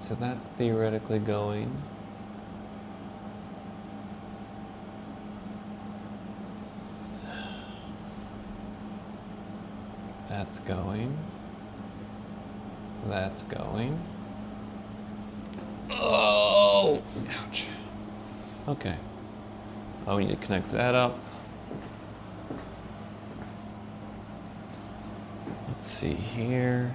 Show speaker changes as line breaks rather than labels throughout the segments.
So that's theoretically going. That's going. That's going. Oh! Ouch. Okay. Oh, we need to connect that up. Let's see here.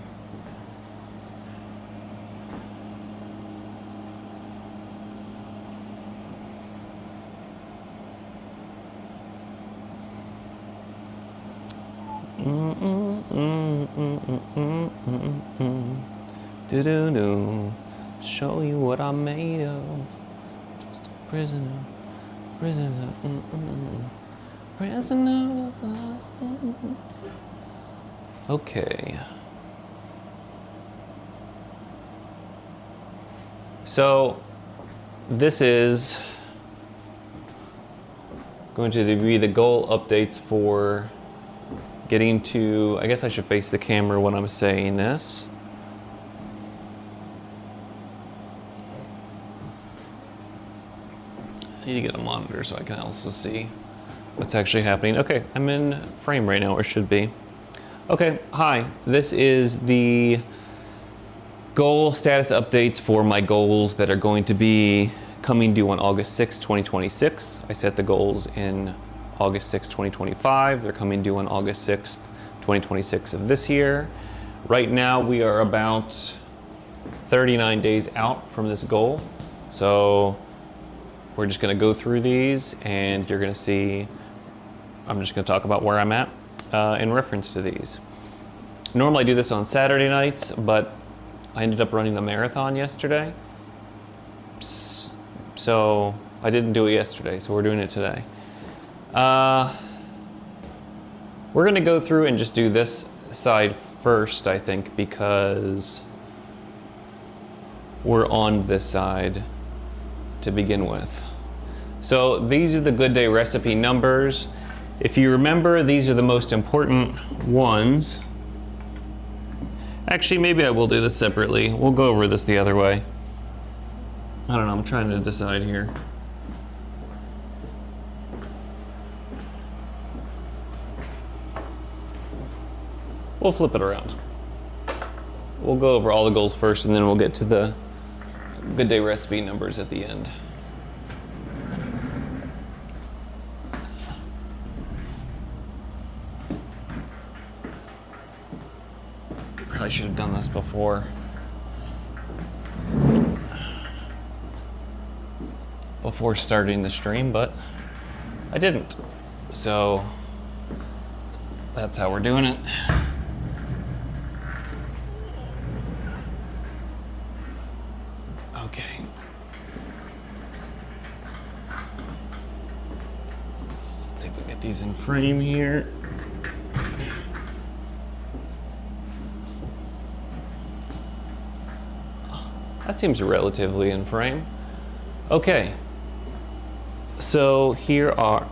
Do-do-do. Show you what I'm made of. Just a prisoner, prisoner, prisoner. Okay. So this is going to be the goal updates for getting to, I guess I should face the camera when I'm saying this. I need to get a monitor so I can also see what's actually happening. Okay, I'm in frame right now, or should be. Okay, hi, this is the goal status updates for my goals that are going to be coming due on August 6, 2026. I set the goals in August 6, 2025. They're coming due on August 6th, 2026 of this year. Right now we are about 39 days out from this goal. So we're just gonna go through these and you're gonna see, I'm just gonna talk about where I'm at in reference to these. Normally I do this on Saturday nights, but I ended up running a marathon yesterday. So I didn't do it yesterday, so we're doing it today. We're gonna go through and just do this side first, I think, because we're on this side to begin with. So these are the Good Day recipe numbers. If you remember, these are the most important ones. Actually, maybe I will do this separately. We'll go over this the other way. I don't know, I'm trying to decide here. We'll flip it around. We'll go over all the goals first and then we'll get to the Good Day recipe numbers at the end. Probably should have done this before starting the stream, but I didn't. So that's how we're doing it. Okay. Let's see if we can get these in frame here. That seems relatively in frame. Okay. So here are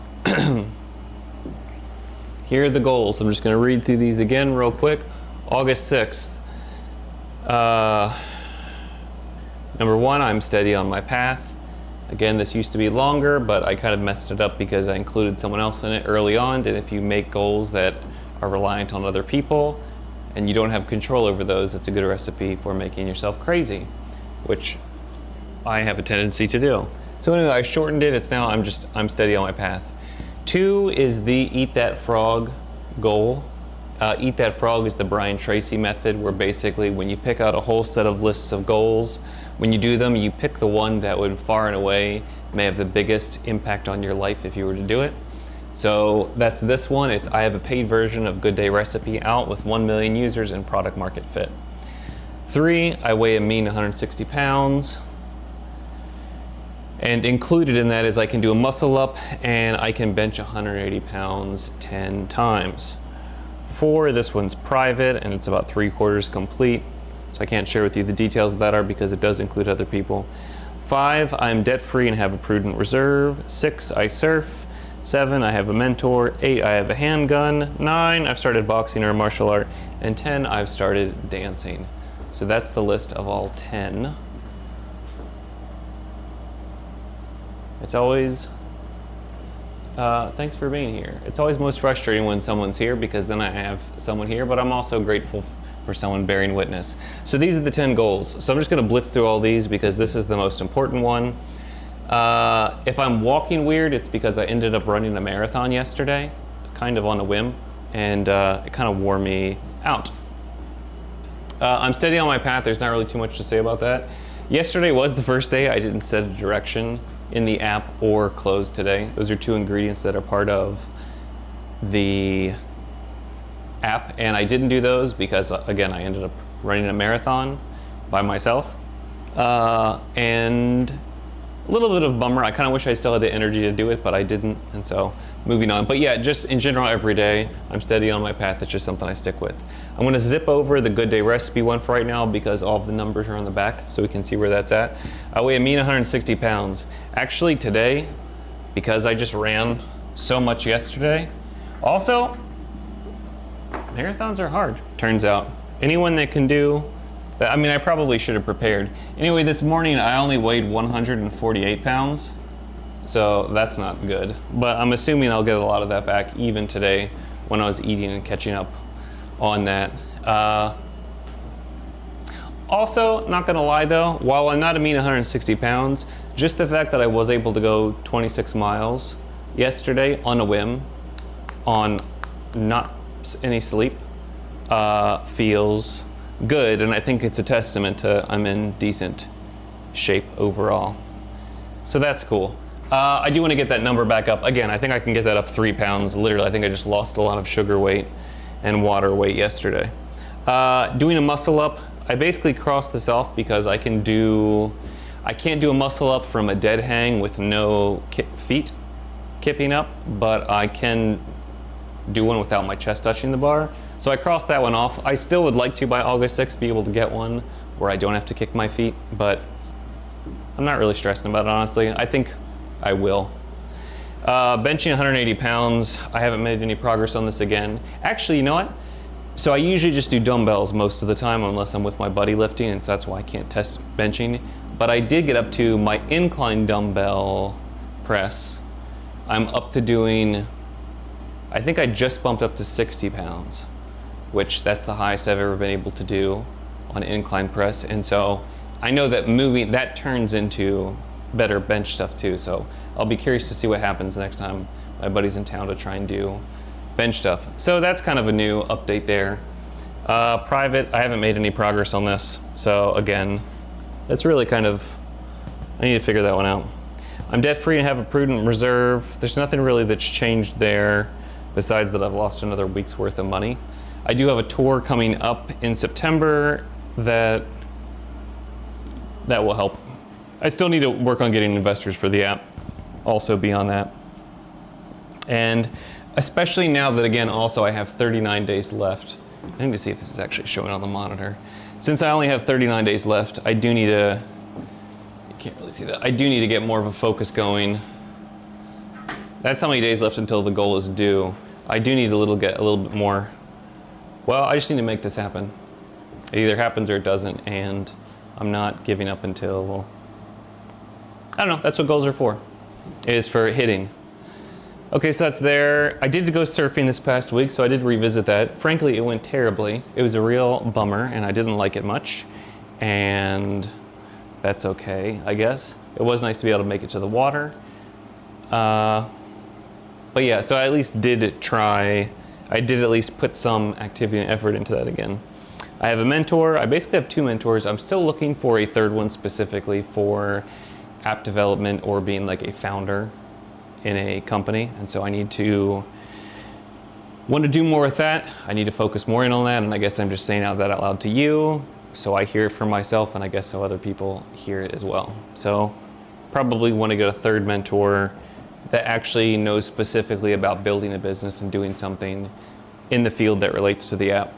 here are the goals. I'm just going to read through these again real quick. August 6th. Number one, I'm steady on my path. Again, this used to be longer, but I kind of messed it up because I included someone else in it early on. And if you make goals that are reliant on other people and you don't have control over those, it's a good recipe for making yourself crazy, which I have a tendency to do. So anyway, I shortened it. It's now I'm steady on my path. 2 is the Eat That Frog goal. Eat That Frog is the Brian Tracy method, where basically when you pick out a whole set of lists of goals, when you do them, you pick the one that would far and away may have the biggest impact on your life if you were to do it. So that's this one. I have a paid version of Good Day Recipe out with 1 million users and product market fit. 3, I weigh a mean 160 pounds. And included in that is I can do a muscle up and I can bench 180 pounds 10 times. 4, this one's private and it's about 3/4 complete. So I can't share with you the details of that are because it does include other people. 5, I'm debt free and have a prudent reserve. 6, I surf. 7, I have a mentor. 8, I have a handgun. 9, I've started boxing or martial art. And 10, I've started dancing. So that's the list of all 10 It's always, thanks for being here. It's always most frustrating when someone's here because then I have someone here, but I'm also grateful for someone bearing witness. So these are the 10 goals. So I'm just gonna blitz through all these because this is the most important one. If I'm walking weird, it's because I ended up running a marathon yesterday, kind of on a whim, and it kind of wore me out. I'm steady on my path. There's not really too much to say about that. Yesterday was the first day I didn't set a direction in the app or close today. Those are 2 ingredients that are part of the app, and I didn't do those because, again, I ended up running a marathon by myself. And a little bit of a bummer. I kind of wish I still had the energy to do it, but I didn't, and so moving on. But yeah, just in general, every day, I'm steady on my path. It's just something I stick with. I'm gonna zip over the Good Day recipe one for right now because all of the numbers are on the back, so we can see where that's at. I weigh a mean 160 pounds. Actually today, because I just ran so much yesterday, also, marathons are hard, turns out. Anyone that can do, I mean, I probably should have prepared. Anyway, this morning I only weighed 148 pounds, so that's not good. But I'm assuming I'll get a lot of that back even today when I was eating and catching up on that. Also, not gonna lie though, while I'm not a mean 160 pounds, just the fact that I was able to go 26 miles yesterday on a whim, on not any sleep, feels good, and I think it's a testament to I'm in decent shape overall. So that's cool. I do want to get that number back up. Again, I think I can get that up 3 pounds. Literally, I think I just lost a lot of sugar weight and water weight yesterday. Doing a muscle up, I basically crossed this off because I can't do a muscle up from a dead hang with no feet kipping up, but I can do one without my chest touching the bar. So I crossed that one off. I still would like to, by August 6th, be able to get one where I don't have to kick my feet, but I'm not really stressing about it, honestly. I think I will. Benching 180 pounds. I haven't made any progress on this again. Actually, you know what? So I usually just do dumbbells most of the time unless I'm with my buddy lifting, and so that's why I can't test benching. But I did get up to my incline dumbbell press. I'm up to doing, I think I just bumped up to 60 pounds, which that's the highest I've ever been able to do on an incline press. And so I know that moving, that turns into better bench stuff too. So I'll be curious to see what happens next time my buddy's in town to try and do bench stuff. So that's kind of a new update there. Private, I haven't made any progress on this. So again, that's really kind of, I need to figure that one out. I'm debt free and have a prudent reserve. There's nothing really that's changed there besides that I've lost another week's worth of money. I do have a tour coming up in September that will help. I still need to work on getting investors for the app, also beyond that. And especially now that, again, also I have 39 days left. I need to see if this is actually showing on the monitor. Since I only have 39 days left, I do need to, you can't really see that, I do need to get more of a focus going. That's how many days left until the goal is due. I do need to get a little bit more. Well, I just need to make this happen. It either happens or it doesn't, and I'm not giving up until, I don't know, that's what goals are for, is for hitting. Okay, so that's there. I did go surfing this past week, so I did revisit that. Frankly, it went terribly. It was a real bummer, and I didn't like it much, and that's okay, I guess. It was nice to be able to make it to the water. But yeah, so I at least did try, I did at least put some activity and effort into that again. I have a mentor. I basically have 2 mentors. I'm still looking for a 3rd one specifically for app development or being like a founder in a company. And so I need to want to do more with that. I need to focus more in on that. And I guess I'm just saying out that out loud to you, so I hear it for myself, and I guess so other people hear it as well. So probably want to get a 3rd mentor that actually knows specifically about building a business and doing something in the field that relates to the app,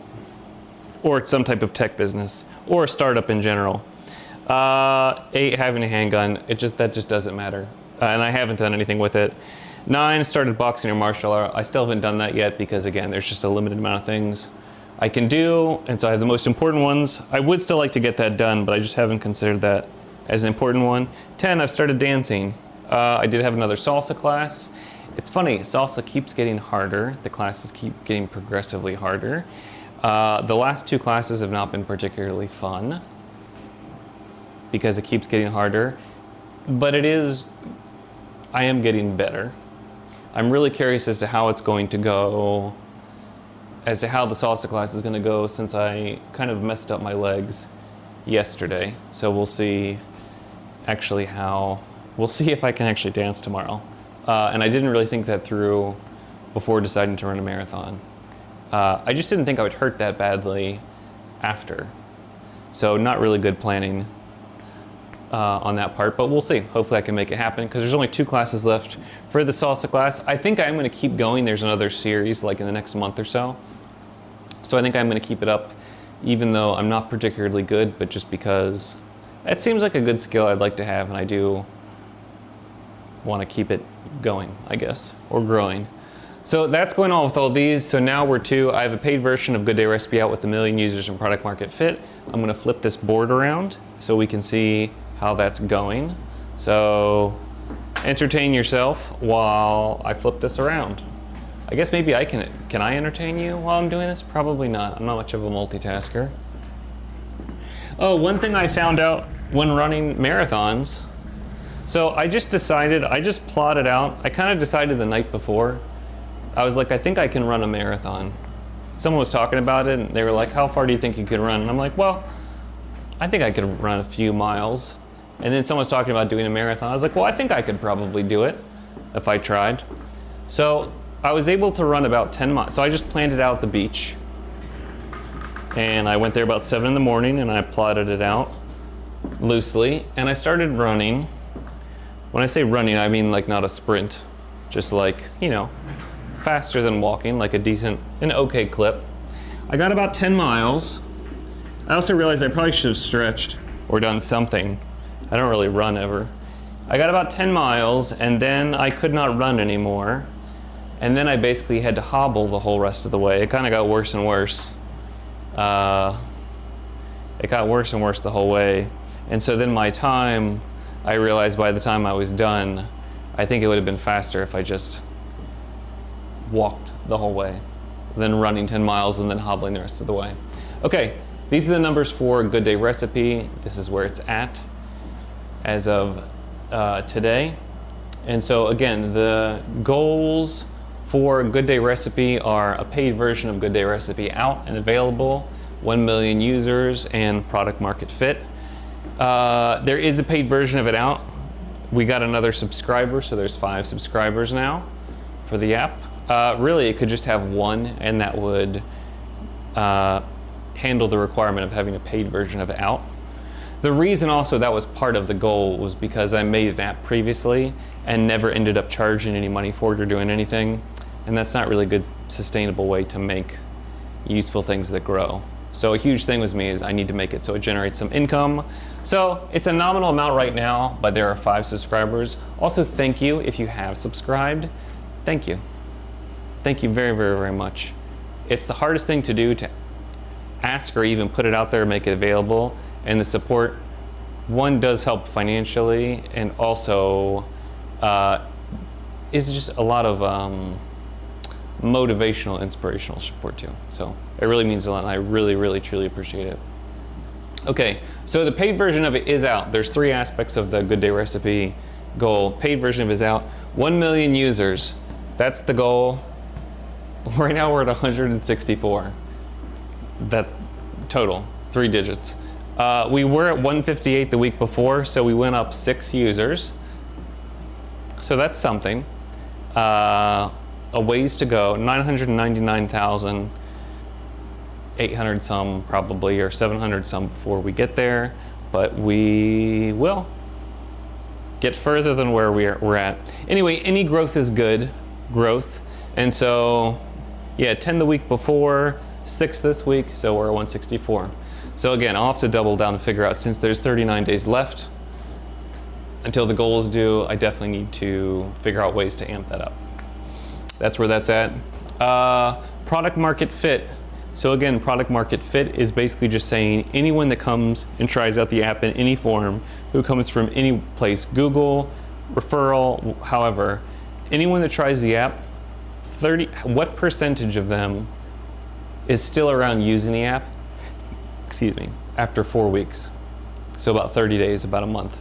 or some type of tech business, or a startup in general. 8, having a handgun, that just doesn't matter. And I haven't done anything with it. 9, started boxing or martial art. I still haven't done that yet because, again, there's just a limited amount of things I can do, and so I have the most important ones. I would still like to get that done, but I just haven't considered that as an important one. 10, I've started dancing. I did have another salsa class. It's funny, salsa keeps getting harder. The classes keep getting progressively harder. The last 2 classes have not been particularly fun because it keeps getting harder, but I am getting better. I'm really curious as to how it's going to go, as to how the salsa class is going to go, since I kind of messed up my legs yesterday. So we'll see we'll see if I can actually dance tomorrow. And I didn't really think that through before deciding to run a marathon. I just didn't think I would hurt that badly after. So not really good planning on that part, but we'll see. Hopefully I can make it happen, because there's only 2 classes left for the salsa class. I think I'm going to keep going. There's another series like in the next month or so. So I think I'm going to keep it up, even though I'm not particularly good, but just because it seems like a good skill I'd like to have, and I do want to keep it going, I guess, or growing. So that's going on with all these. So now I have a paid version of Good Day Recipe out with 1 million users and product market fit. I'm going to flip this board around so we can see how that's going. So entertain yourself while I flip this around. I guess maybe can I entertain you while I'm doing this? Probably not. I'm not much of a multitasker. Oh, one thing I found out when running marathons. So I just plotted out. I kind of decided the night before. I was like, I think I can run a marathon. Someone was talking about it, and they were like, how far do you think you could run? And I'm like, well, I think I could run a few miles. And then someone was talking about doing a marathon. I was like, well, I think I could probably do it if I tried. So I was able to run about 10 miles. So I just planned it out at the beach. And I went there about 7 in the morning, and I plotted it out loosely. And I started running. When I say running, I mean like not a sprint. Just like, faster than walking, like an okay clip. I got about 10 miles. I also realized I probably should have stretched or done something. I don't really run ever. I got about 10 miles, and then I could not run anymore. And then I basically had to hobble the whole rest of the way. It kind of got worse and worse. It got worse and worse the whole way. And so then I realized by the time I was done, I think it would have been faster if I just walked the whole way, then running 10 miles and then hobbling the rest of the way. Okay, these are the numbers for Good Day Recipe. This is where it's at as of today. And so again, the goals for Good Day Recipe are a paid version of Good Day Recipe out and available, 1 million users, and product market fit. There is a paid version of it out. We got another subscriber, so there's 5 subscribers now for the app. Really, it could just have 1, and that would handle the requirement of having a paid version of it out. The reason also that was part of the goal was because I made an app previously and never ended up charging any money for it or doing anything. And that's not really a good, sustainable way to make useful things that grow. So a huge thing with me is I need to make it so it generates some income. So it's a nominal amount right now, but there are 5 subscribers. Also, thank you if you have subscribed. Thank you. Thank you very, very, very much. It's the hardest thing to do, to ask or even put it out there, make it available. And the support, one, does help financially, and also is just a lot of motivational, inspirational support too. So it really means a lot, and I really, really, truly appreciate it. Okay, so the paid version of it is out. There's 3 aspects of the Good Day Recipe goal. Paid version of it is out. 1 million users. That's the goal. Right now we're at 164. That total, 3 digits. We were at 158 the week before, so we went up 6 users. So that's something. A ways to go. 999,800 some probably, or 700 some before we get there, but we will get further than where we're at. Anyway, any growth is good growth, and so yeah, 10 the week before, 6 this week, so we're at 164. So again, I'll have to double down and figure out, since there's 39 days left until the goal is due, I definitely need to figure out ways to amp that up. That's where that's at. Product market fit. So again, product market fit is basically just saying anyone that comes and tries out the app in any form, who comes from any place, Google, referral. However, anyone that tries the app, what percentage of them is still around using the app, excuse me, after 4 weeks? So about 30 days, about a month.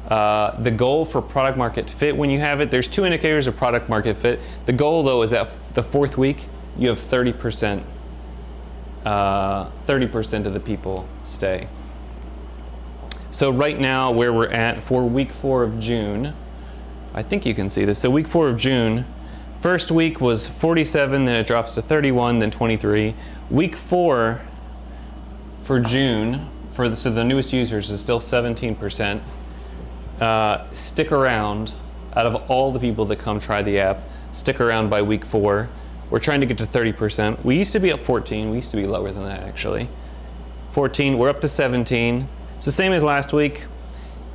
The goal for product market fit, when you have it, there's 2 indicators of product market fit. The goal though is that the 4th week, you have 30% of the people stay. So right now where we're at for week 4 of June, I think you can see this. So week 4 of June, first week was 47, then it drops to 31, then 23. Week 4 for June, so the newest users is still 17%. Stick around. Out of all the people that come try the app, stick around by week 4. We're trying to get to 30%. We used to be at 14. We used to be lower than that actually. 14, we're up to 17. It's the same as last week.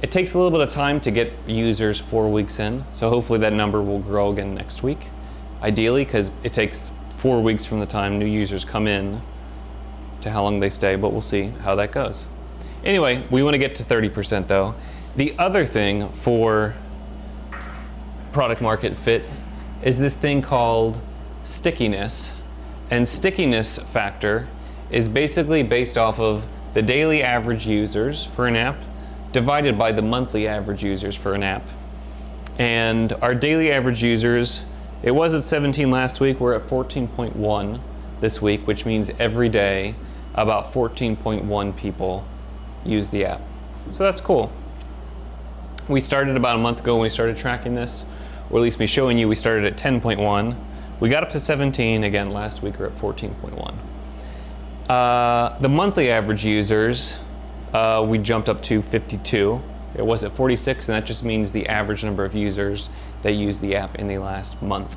It takes a little bit of time to get users 4 weeks in, so hopefully that number will grow again next week. Ideally, because it takes 4 weeks from the time new users come in to how long they stay, but we'll see how that goes. Anyway, we want to get to 30% though. The other thing for product market fit is this thing called stickiness. And stickiness factor is basically based off of the daily average users for an app divided by the monthly average users for an app. And our daily average users, it was at 17 last week, we're at 14.1 this week, which means every day about 14.1 people use the app. So that's cool. We started about a month ago when we started tracking this, or at least me showing you, we started at 10.1. We got up to 17, again last week we're at 14.1. The monthly average users, we jumped up to 52. It was at 46, and that just means the average number of users that use the app in the last month.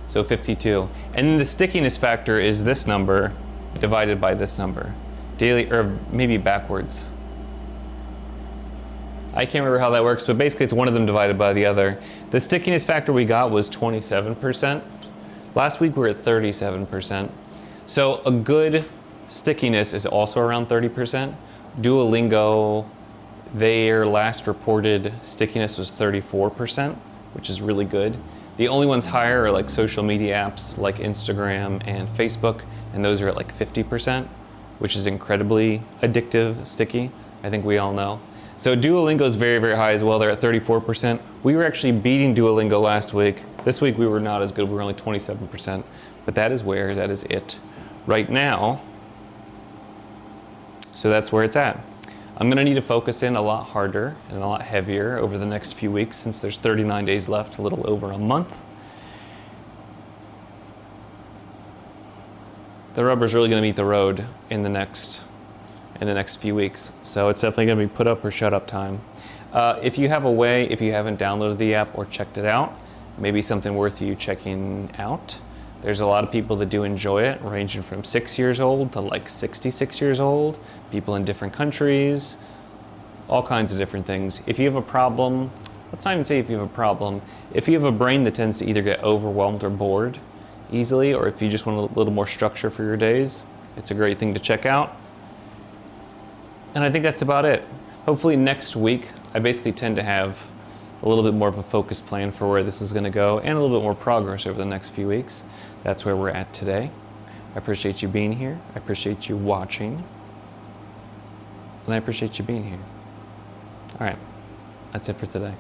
So 52. And then the stickiness factor is this number divided by this number. Daily, or maybe backwards. I can't remember how that works, but basically it's one of them divided by the other. The stickiness factor we got was 27%. Last week we were at 37%. So a good stickiness is also around 30%. Duolingo, their last reported stickiness was 34%, which is really good. The only ones higher are like social media apps like Instagram and Facebook, and those are at like 50%, which is incredibly addictive, sticky, I think we all know. So Duolingo is very, very high as well. They're at 34%. We were actually beating Duolingo last week. This week we were not as good. We were only 27%, but that is it right now. So that's where it's at. I'm gonna need to focus in a lot harder and a lot heavier over the next few weeks since there's 39 days left, a little over a month. The rubber's really gonna meet the road in the next few weeks. So it's definitely gonna be put up or shut up time. If you have a way, if you haven't downloaded the app or checked it out, maybe something worth you checking out. There's a lot of people that do enjoy it, ranging from 6 years old to like 66 years old, people in different countries, all kinds of different things. If you have a problem, let's not even say if you have a problem, if you have a brain that tends to either get overwhelmed or bored easily, or if you just want a little more structure for your days, it's a great thing to check out. And I think that's about it. Hopefully next week, I basically tend to have a little bit more of a focused plan for where this is gonna go and a little bit more progress over the next few weeks. That's where we're at today. I appreciate you being here. I appreciate you watching. And I appreciate you being here. All right, that's it for today.